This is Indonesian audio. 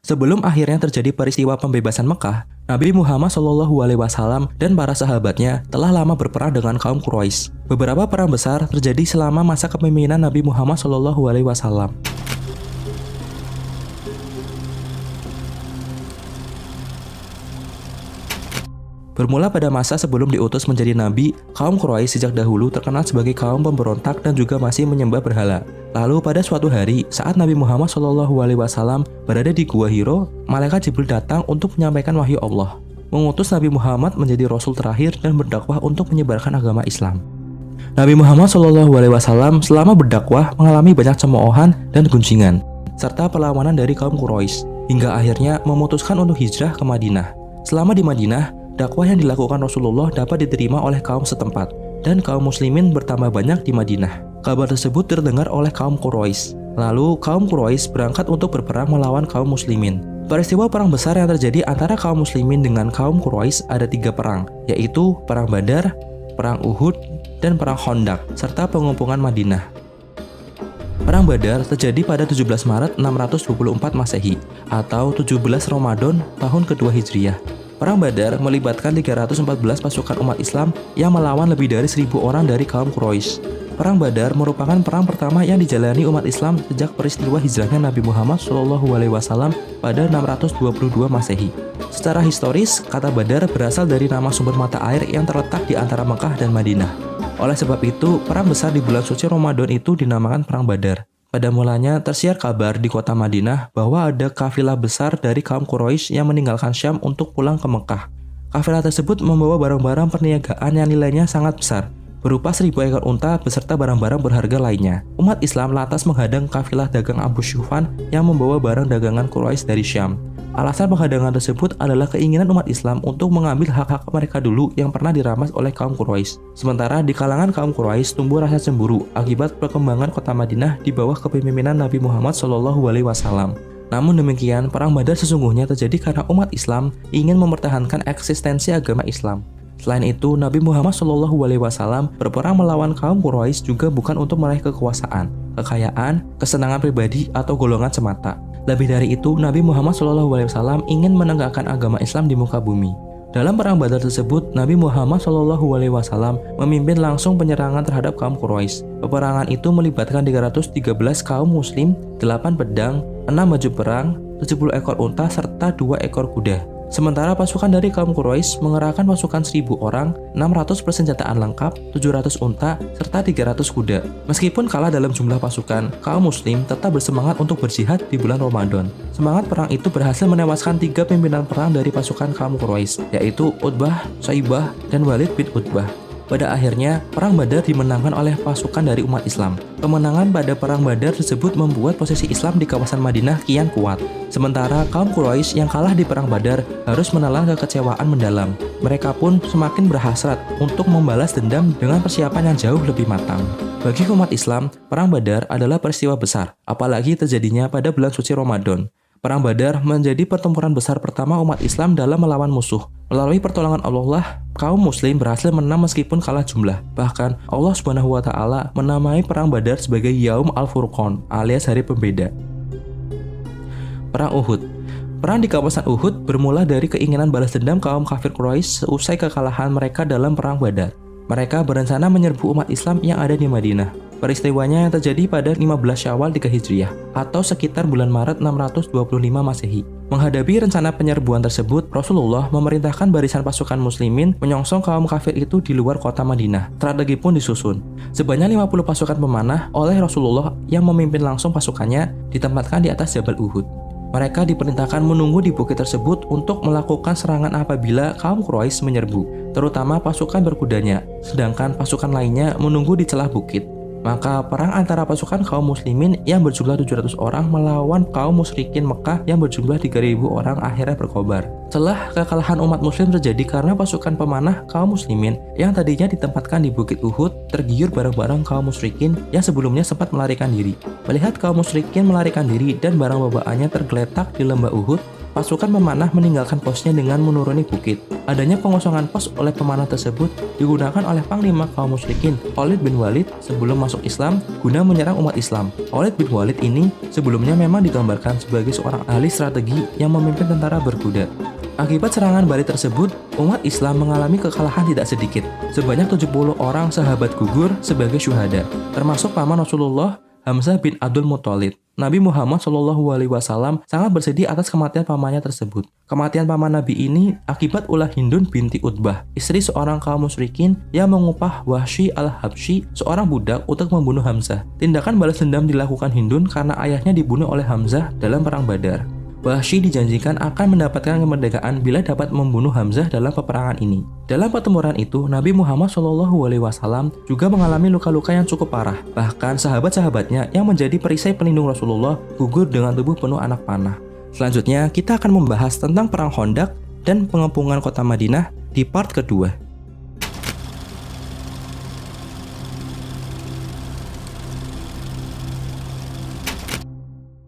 Sebelum akhirnya terjadi peristiwa pembebasan Mekah, Nabi Muhammad SAW dan para sahabatnya telah lama berperang dengan kaum Quraisy. Beberapa perang besar terjadi selama masa kepemimpinan Nabi Muhammad SAW. Bermula pada masa sebelum diutus menjadi nabi, kaum Quraisy sejak dahulu terkenal sebagai kaum pemberontak dan juga masih menyembah berhala. Lalu pada suatu hari, saat Nabi Muhammad SAW berada di Gua Hiro, malaikat Jibril datang untuk menyampaikan wahyu Allah, mengutus Nabi Muhammad menjadi rasul terakhir dan berdakwah untuk menyebarkan agama Islam. Nabi Muhammad SAW selama berdakwah mengalami banyak cemoohan dan gunjingan, serta perlawanan dari kaum Quraisy, hingga akhirnya memutuskan untuk hijrah ke Madinah. Selama di Madinah, dakwah yang dilakukan Rasulullah dapat diterima oleh kaum setempat, dan kaum muslimin bertambah banyak di Madinah. Kabar tersebut terdengar oleh kaum Quraisy. Lalu kaum Quraisy berangkat untuk berperang melawan kaum muslimin. Peristiwa perang besar yang terjadi antara kaum muslimin dengan kaum Quraisy ada 3 perang, yaitu Perang Badar, Perang Uhud, dan Perang Khandaq, serta pengumpulan Madinah. Perang Badar terjadi pada 17 Maret 624 Masehi atau 17 Ramadan tahun kedua Hijriah. Perang Badar melibatkan 314 pasukan umat Islam yang melawan lebih dari 1.000 orang dari kaum Quraisy. Perang Badar merupakan perang pertama yang dijalani umat Islam sejak peristiwa hijrahnya Nabi Muhammad SAW pada 622 Masehi. Secara historis, kata Badar berasal dari nama sumber mata air yang terletak di antara Mekah dan Madinah. Oleh sebab itu, perang besar di bulan suci Ramadan itu dinamakan Perang Badar. Pada mulanya tersiar kabar di kota Madinah bahwa ada kafilah besar dari kaum Quraisy yang meninggalkan Syam untuk pulang ke Mekah. Kafilah tersebut membawa barang-barang perniagaan yang nilainya sangat besar, berupa 1.000 ekor unta beserta barang-barang berharga lainnya. Umat Islam lantas menghadang kafilah dagang Abu Syufan yang membawa barang dagangan Quraisy dari Syam. Alasan penghadangan tersebut adalah keinginan umat Islam untuk mengambil hak-hak mereka dulu yang pernah dirampas oleh kaum Quraisy. Sementara di kalangan kaum Quraisy tumbuh rasa cemburu akibat perkembangan kota Madinah di bawah kepemimpinan Nabi Muhammad SAW. Namun demikian, Perang Badar sesungguhnya terjadi karena umat Islam ingin mempertahankan eksistensi agama Islam. Selain itu, Nabi Muhammad SAW berperang melawan kaum Quraisy juga bukan untuk meraih kekuasaan, kekayaan, kesenangan pribadi, atau golongan semata. Lebih dari itu, Nabi Muhammad SAW ingin menegakkan agama Islam di muka bumi. Dalam Perang Badar tersebut, Nabi Muhammad SAW memimpin langsung penyerangan terhadap kaum Quraisy. Peperangan itu melibatkan 313 kaum muslim, 8 pedang, 6 baju perang, 70 ekor unta, serta 2 ekor kuda. Sementara pasukan dari kaum Quraisy mengerahkan pasukan 1.000 orang, 600 persenjataan lengkap, 700 unta, serta 300 kuda. Meskipun kalah dalam jumlah pasukan, kaum muslim tetap bersemangat untuk berjihad di bulan Ramadan. Semangat perang itu berhasil menewaskan 3 pimpinan perang dari pasukan kaum Quraisy, yaitu Utbah, Syaibah, dan Walid bin Utbah. Pada akhirnya, Perang Badar dimenangkan oleh pasukan dari umat Islam. Kemenangan pada Perang Badar tersebut membuat posisi Islam di kawasan Madinah kian kuat. Sementara kaum Quraisy yang kalah di Perang Badar harus menelan kekecewaan mendalam. Mereka pun semakin berhasrat untuk membalas dendam dengan persiapan yang jauh lebih matang. Bagi umat Islam, Perang Badar adalah peristiwa besar, apalagi terjadinya pada bulan suci Ramadan. Perang Badar menjadi pertempuran besar pertama umat Islam dalam melawan musuh. Melalui pertolongan Allah, kaum muslim berhasil menang meskipun kalah jumlah. Bahkan Allah SWT menamai Perang Badar sebagai Yaum Al-Furqan alias hari pembeda. Perang Uhud. Perang di kawasan Uhud bermula dari keinginan balas dendam kaum kafir Quraisy seusai kekalahan mereka dalam Perang Badar. Mereka berencana menyerbu umat Islam yang ada di Madinah. Peristiwanya yang terjadi pada 15 Syawal 3 Hijriah atau sekitar bulan Maret 625 Masehi. Menghadapi rencana penyerbuan tersebut, Rasulullah memerintahkan barisan pasukan muslimin menyongsong kaum kafir itu di luar kota Madinah. Strategi pun disusun. Sebanyak 50 pasukan pemanah oleh Rasulullah yang memimpin langsung pasukannya ditempatkan di atas Jabal Uhud. Mereka diperintahkan menunggu di bukit tersebut untuk melakukan serangan apabila kaum Quraisy menyerbu, terutama pasukan berkudanya, sedangkan pasukan lainnya menunggu di celah bukit. Maka perang antara pasukan kaum muslimin yang berjumlah 700 orang melawan kaum musyrikin Mekah yang berjumlah 3.000 orang akhirnya berkobar. Setelah kekalahan umat muslim terjadi karena pasukan pemanah kaum muslimin yang tadinya ditempatkan di Bukit Uhud tergiur barang-barang kaum musyrikin yang sebelumnya sempat melarikan diri. Melihat kaum musyrikin melarikan diri dan barang bawaannya tergeletak di lembah Uhud, pasukan pemanah meninggalkan posnya dengan menuruni bukit. Adanya pengosongan pos oleh pemanah tersebut digunakan oleh panglima kaum musyrikin, Khalid bin Walid, sebelum masuk Islam guna menyerang umat Islam. Khalid bin Walid ini sebelumnya memang digambarkan sebagai seorang ahli strategi yang memimpin tentara berkuda. Akibat serangan balik tersebut, umat Islam mengalami kekalahan tidak sedikit. Sebanyak 70 orang sahabat gugur sebagai syuhada, termasuk paman Rasulullah, Hamzah bin Abdul Muthalib. Nabi Muhammad SAW sangat bersedih atas kematian pamannya tersebut. Kematian paman Nabi ini akibat ulah Hindun binti Utbah, istri seorang kaum musyrikin yang mengupah Wahsy al-Habsyi, seorang budak, untuk membunuh Hamzah. Tindakan balas dendam dilakukan Hindun karena ayahnya dibunuh oleh Hamzah dalam perang Badar. Wahsy dijanjikan akan mendapatkan kemerdekaan bila dapat membunuh Hamzah dalam peperangan ini. Dalam pertempuran itu, Nabi Muhammad SAW juga mengalami luka-luka yang cukup parah. Bahkan sahabat-sahabatnya yang menjadi perisai pelindung Rasulullah gugur dengan tubuh penuh anak panah. Selanjutnya, kita akan membahas tentang Perang Khandaq dan pengepungan kota Madinah di part kedua.